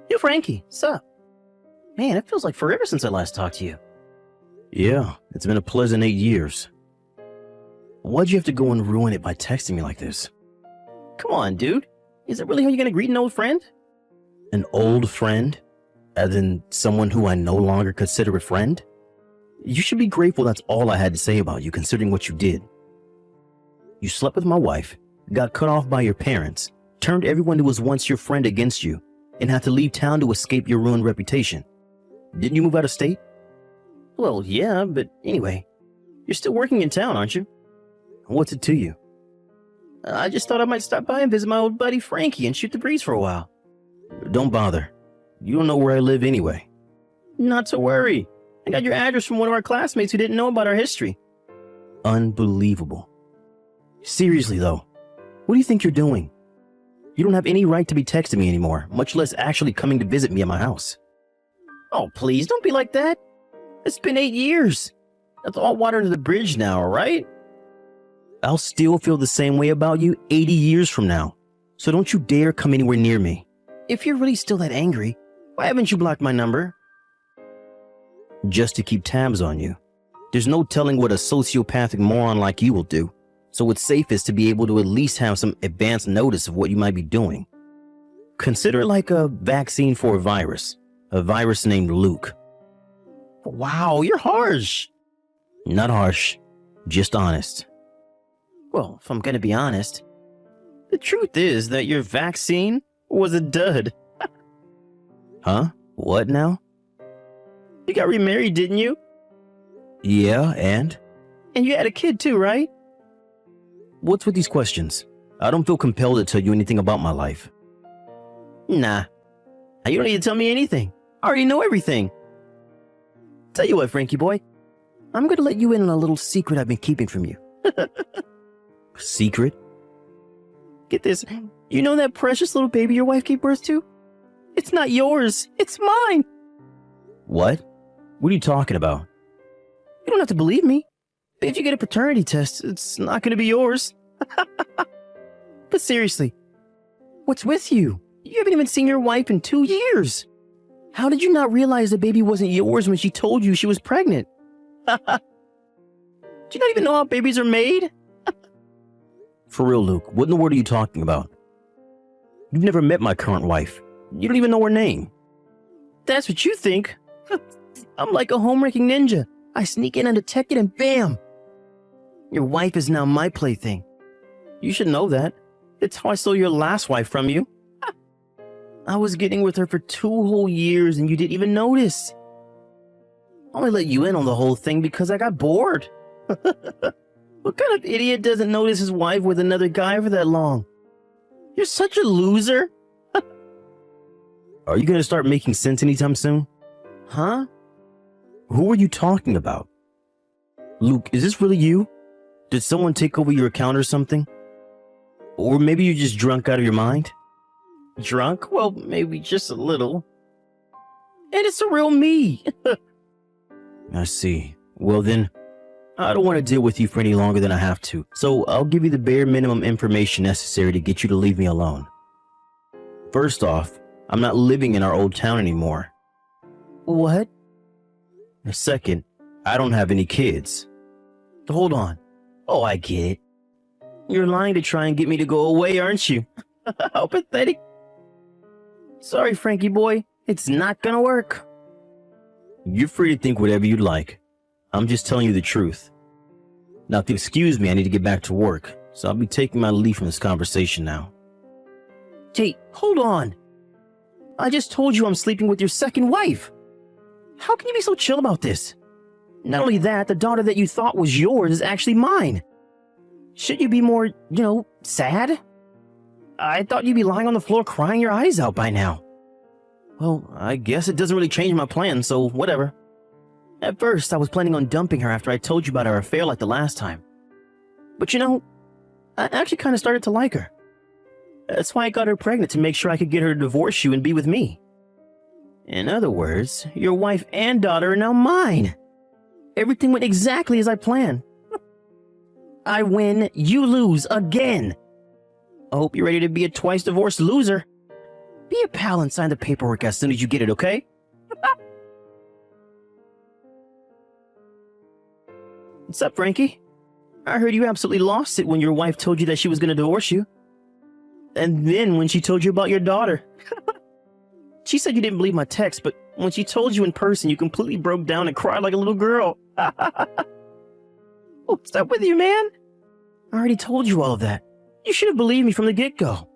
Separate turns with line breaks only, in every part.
Yo, Frankie, sup? Man, it feels like forever since I last talked to you.
Yeah, it's been a pleasant 8 years. Why'd you have to go and ruin it by texting me like this?
Come on, dude. Is that really how you're gonna greet an old friend?
An old friend? As in someone who I no longer consider a friend? You should be grateful that's all I had to say about you, considering what you did. You slept with my wife, got cut off by your parents, turned everyone who was once your friend against you, and had to leave town to escape your ruined reputation. Didn't you move out of state?
Well, yeah, but anyway, you're still working in town, aren't you?
What's it to you?
I just thought I might stop by and visit my old buddy Frankie and shoot the breeze for a while.
Don't bother. You don't know where I live anyway.
Not to worry. I got your address from one of our classmates who didn't know about our history.
Unbelievable. Seriously, though, what do you think you're doing? You don't have any right to be texting me anymore, much less actually coming to visit me at my house.
Oh, please, don't be like that. It's been 8 years. That's all water under the bridge now, all right?
I'll still feel the same way about you 80 years from now, so don't you dare come anywhere near me.
If you're really still that angry, why haven't you blocked my number?
Just to keep tabs on you. There's no telling what a sociopathic moron like you will do, so it's safest to be able to at least have some advance notice of what you might be doing. Consider it like a vaccine for a virus named Luke.
Wow, you're harsh.
Not harsh, just honest.
Well, if I'm gonna be honest, the truth is that your vaccine was a dud.
Huh? What now?
You got remarried, didn't you?
Yeah, and?
And you had a kid too, right?
What's with these questions? I don't feel compelled to tell you anything about my life.
Nah. You don't need to tell me anything. I already know everything. Tell you what, Frankie boy, I'm gonna let you in on a little secret I've been keeping from you.
Secret?
Get this. You know that precious little baby your wife gave birth to? It's not yours. It's mine.
What? What are you talking about?
You don't have to believe me. But if you get a paternity test, it's not going to be yours. But seriously, what's with you? You haven't even seen your wife in 2 years. How did you not realize the baby wasn't yours when she told you she was pregnant? Do you not even know how babies are made?
For real, Luke, what in the world are you talking about? You've never met my current wife. You don't even know her name.
That's what you think. I'm like a home-wrecking ninja. I sneak in undetected and bam! Your wife is now my plaything. You should know that. It's how I stole your last wife from you. I was getting with her for 2 whole years and you didn't even notice. I only let you in on the whole thing because I got bored. What kind of idiot doesn't notice his wife with another guy for that long? You're such a loser.
Are you going to start making sense anytime soon?
Huh?
Who are you talking about? Luke, is this really you? Did someone take over your account or something? Or maybe you're just drunk out of your mind?
Drunk? Well, maybe just a little. And it's the real me.
I see. Well then, I don't want to deal with you for any longer than I have to, so I'll give you the bare minimum information necessary to get you to leave me alone. First off, I'm not living in our old town anymore.
What?
Second, I don't have any kids.
Hold on. Oh, I get it. You're lying to try and get me to go away, aren't you? How pathetic. Sorry, Frankie boy. It's not gonna work.
You're free to think whatever you'd like. I'm just telling you the truth. Now, if you excuse me, I need to get back to work, so I'll be taking my leave from this conversation now.
Hey, hold on. I just told you I'm sleeping with your second wife. How can you be so chill about this? Not only that, the daughter that you thought was yours is actually mine. Should you be more, sad? I thought you'd be lying on the floor crying your eyes out by now. Well, I guess it doesn't really change my plan, so whatever. At first, I was planning on dumping her after I told you about our affair like the last time. But I actually kind of started to like her. That's why I got her pregnant, to make sure I could get her to divorce you and be with me. In other words, your wife and daughter are now mine. Everything went exactly as I planned. I win, you lose again. I hope you're ready to be a twice divorced loser. Be a pal and sign the paperwork as soon as you get it, okay? What's up, Frankie? I heard you absolutely lost it when your wife told you that she was going to divorce you. And then when she told you about your daughter. She said you didn't believe my text, but when she told you in person, you completely broke down and cried like a little girl. What's up with you, man? I already told you all of that. You should have believed me from the get-go.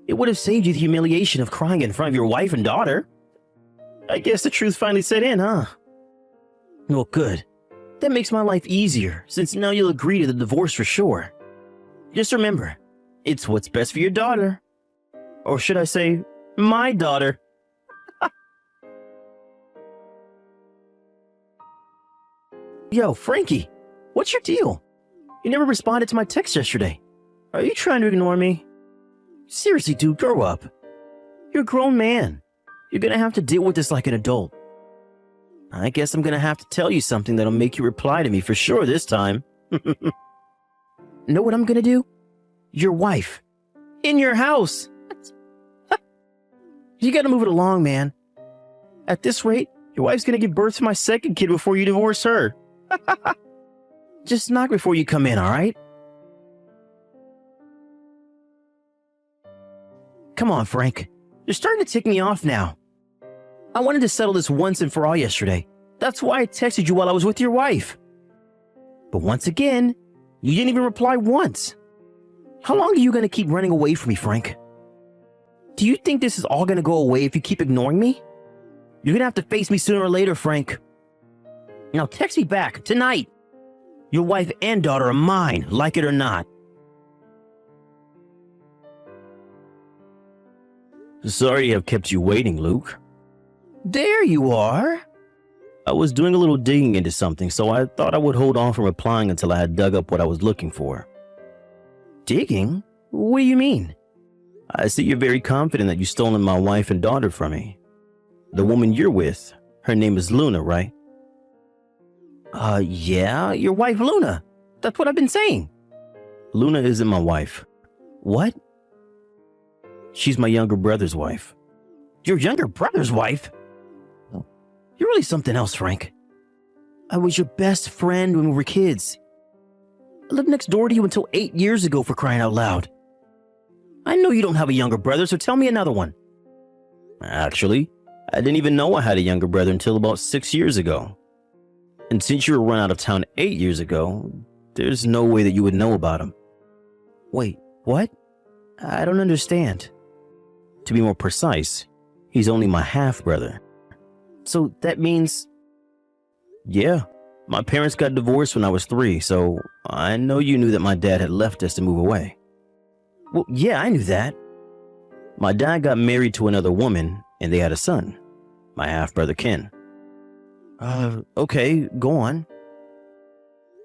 It would have saved you the humiliation of crying in front of your wife and daughter. I guess the truth finally set in, huh? Well, good. That makes my life easier, since now you'll agree to the divorce for sure. Just remember, it's what's best for your daughter. Or should I say, my daughter. Yo, Frankie, what's your deal? You never responded to my text yesterday. Are you trying to ignore me? Seriously, dude, grow up. You're a grown man. You're gonna have to deal with this like an adult. I guess I'm gonna have to tell you something that'll make you reply to me for sure this time. Know what I'm gonna do? Your wife. In your house. You gotta move it along, man. At this rate, your wife's gonna give birth to my second kid before you divorce her. Just knock before you come in, alright? Come on, Frank. You're starting to tick me off now. I wanted to settle this once and for all yesterday. That's why I texted you while I was with your wife. But once again, you didn't even reply once. How long are you going to keep running away from me, Frank? Do you think this is all going to go away if you keep ignoring me? You're going to have to face me sooner or later, Frank. Now text me back, tonight. Your wife and daughter are mine, like it or not.
Sorry I've kept you waiting, Luke.
There you are.
I was doing a little digging into something, so I thought I would hold on from replying until I had dug up what I was looking for.
Digging? What do you mean?
I see you're very confident that you've stolen my wife and daughter from me. The woman you're with, her name is Luna, right?
Yeah, your wife Luna. That's what I've been saying.
Luna isn't my wife.
What?
She's my younger brother's wife.
Your younger brother's wife? You're really something else, Frank. I was your best friend when we were kids. I lived next door to you until 8 years ago, for crying out loud. I know you don't have a younger brother, so tell me another one.
Actually, I didn't even know I had a younger brother until about 6 years ago. And since you were run out of town 8 years ago, there's no way that you would know about him.
Wait, what? I don't understand.
To be more precise, he's only my half-brother.
So that means...
Yeah, my parents got divorced when I was 3, so I know you knew that my dad had left us to move away.
Well, yeah, I knew that.
My dad got married to another woman, and they had a son, my half-brother Ken.
Okay, go on.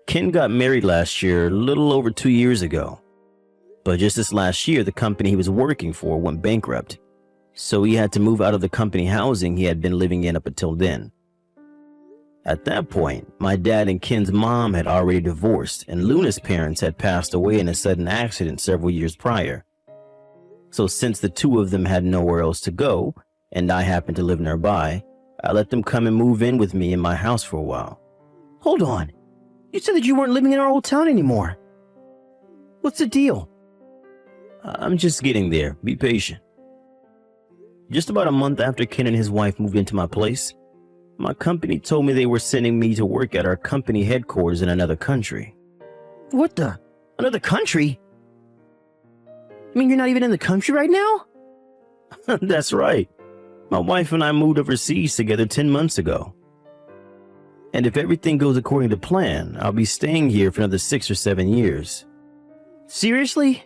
Ken got married last year, a little over 2 years ago. But just this last year, the company he was working for went bankrupt. So he had to move out of the company housing he had been living in up until then. At that point, my dad and Ken's mom had already divorced, and Luna's parents had passed away in a sudden accident several years prior. So since the two of them had nowhere else to go, and I happened to live nearby, I let them come and move in with me in my house for a while.
Hold on. You said that you weren't living in our old town anymore. What's the deal?
I'm just getting there. Be patient. Just about a month after Ken and his wife moved into my place, my company told me they were sending me to work at our company headquarters in another country.
What the? Another country? You mean you're not even in the country right now?
That's right. My wife and I moved overseas together 10 months ago. And if everything goes according to plan, I'll be staying here for another 6 or 7 years.
Seriously?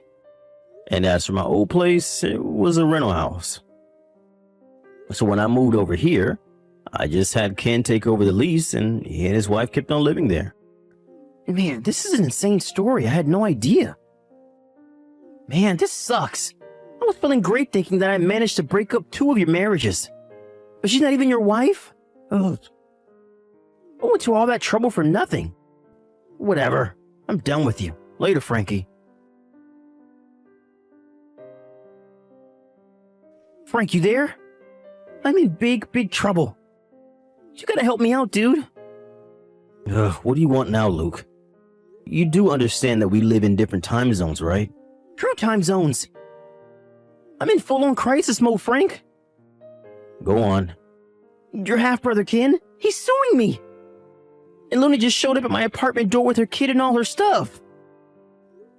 And as for my old place, it was a rental house. So when I moved over here, I just had Ken take over the lease, and he and his wife kept on living there.
Man, this is an insane story. I had no idea. Man, this sucks. I was feeling great thinking that I managed to break up 2 of your marriages. But she's not even your wife? Ugh. I went to all that trouble for nothing. Whatever. I'm done with you. Later, Frankie. Frank, you there? I'm in big, big trouble. You gotta help me out, dude.
What do you want now, Luke? You do understand that we live in different time zones, right?
True time zones. I'm in full-on crisis mode, Frank.
Go on.
Your half-brother Ken, he's suing me. And Luna just showed up at my apartment door with her kid and all her stuff.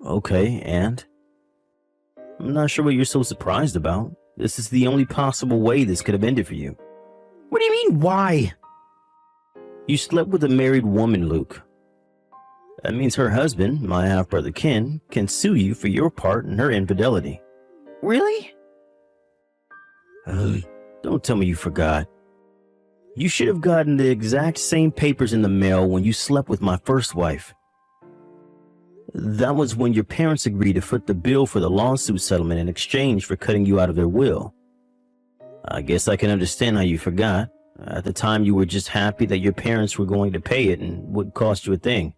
Okay, and? I'm not sure what you're so surprised about. This is the only possible way this could have ended for you.
What do you mean, why?
You slept with a married woman, Luke. That means her husband, my half-brother Ken, can sue you for your part in her infidelity.
Really?
Don't tell me you forgot. You should have gotten the exact same papers in the mail when you slept with my first wife. That was when your parents agreed to foot the bill for the lawsuit settlement in exchange for cutting you out of their will. I guess I can understand how you forgot. At the time, you were just happy that your parents were going to pay it and wouldn't cost you a thing.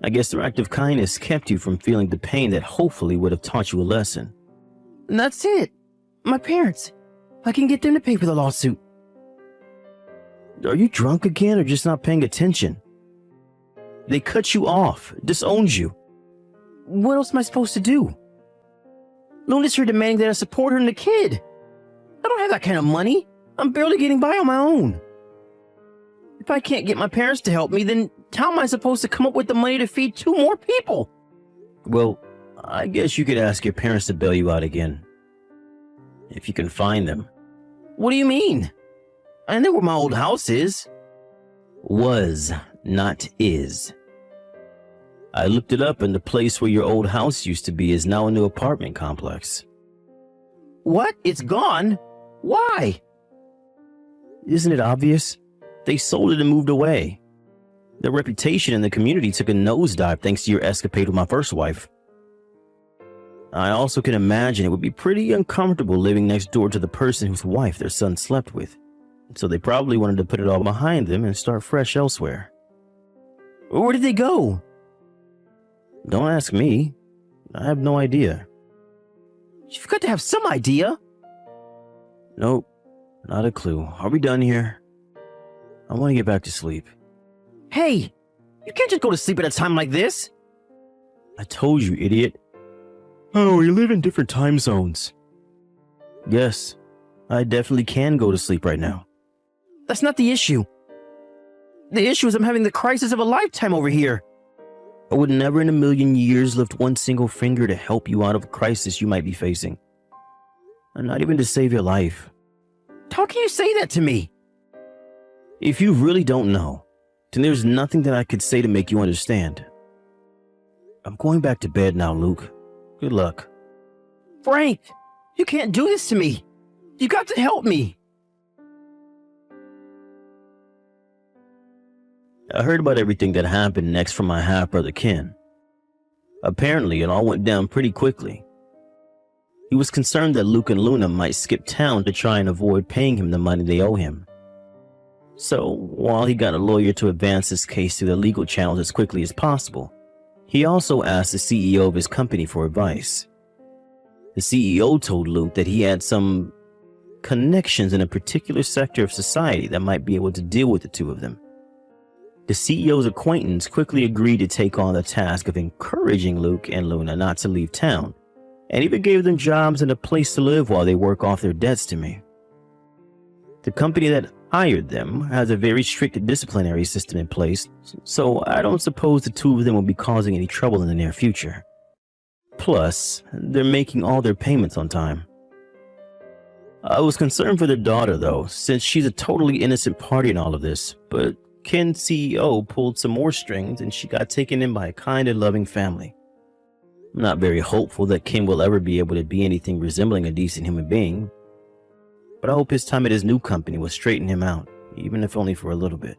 I guess their act of kindness kept you from feeling the pain that hopefully would have taught you a lesson.
And that's it. My parents. I can get them to pay for the lawsuit.
Are you drunk again or just not paying attention? They cut you off, disowned you.
What else am I supposed to do? Luna's here demanding that I support her and the kid. I don't have that kind of money. I'm barely getting by on my own. If I can't get my parents to help me, then how am I supposed to come up with the money to feed 2 more people?
Well, I guess you could ask your parents to bail you out again. If you can find them.
What do you mean? I know where my old house is.
Was, not is. I looked it up and the place where your old house used to be is now a new apartment complex.
What? It's gone? Why?
Isn't it obvious? They sold it and moved away. Their reputation in the community took a nosedive thanks to your escapade with my first wife. I also can imagine it would be pretty uncomfortable living next door to the person whose wife their son slept with. So they probably wanted to put it all behind them and start fresh elsewhere.
Where did they go?
Don't ask me. I have no idea.
You've got to have some idea.
Nope, not a clue. Are we done here? I want to get back to sleep.
Hey, you can't just go to sleep at a time like this.
I told you, idiot. Oh, we live in different time zones. Yes, I definitely can go to sleep right now.
That's not the issue. The issue is I'm having the crisis of a lifetime over here.
I would never in a million years lift one single finger to help you out of a crisis you might be facing. And not even to save your life.
How can you say that to me?
If you really don't know, then there's nothing that I could say to make you understand. I'm going back to bed now, Luke. Good luck.
Frank, you can't do this to me. You got to help me.
I heard about everything that happened next from my half-brother Ken. Apparently, it all went down pretty quickly. He was concerned that Luke and Luna might skip town to try and avoid paying him the money they owe him. So, while he got a lawyer to advance his case through the legal channels as quickly as possible, he also asked the CEO of his company for advice. The CEO told Luke that he had some connections in a particular sector of society that might be able to deal with the two of them. The CEO's acquaintance quickly agreed to take on the task of encouraging Luke and Luna not to leave town, and even gave them jobs and a place to live while they work off their debts to me. The company that hired them has a very strict disciplinary system in place, so I don't suppose the two of them will be causing any trouble in the near future. Plus, they're making all their payments on time. I was concerned for their daughter, though, since she's a totally innocent party in all of this, but Ken's CEO pulled some more strings and she got taken in by a kind and loving family. I'm not very hopeful that Ken will ever be able to be anything resembling a decent human being, but I hope his time at his new company will straighten him out, even if only for a little bit.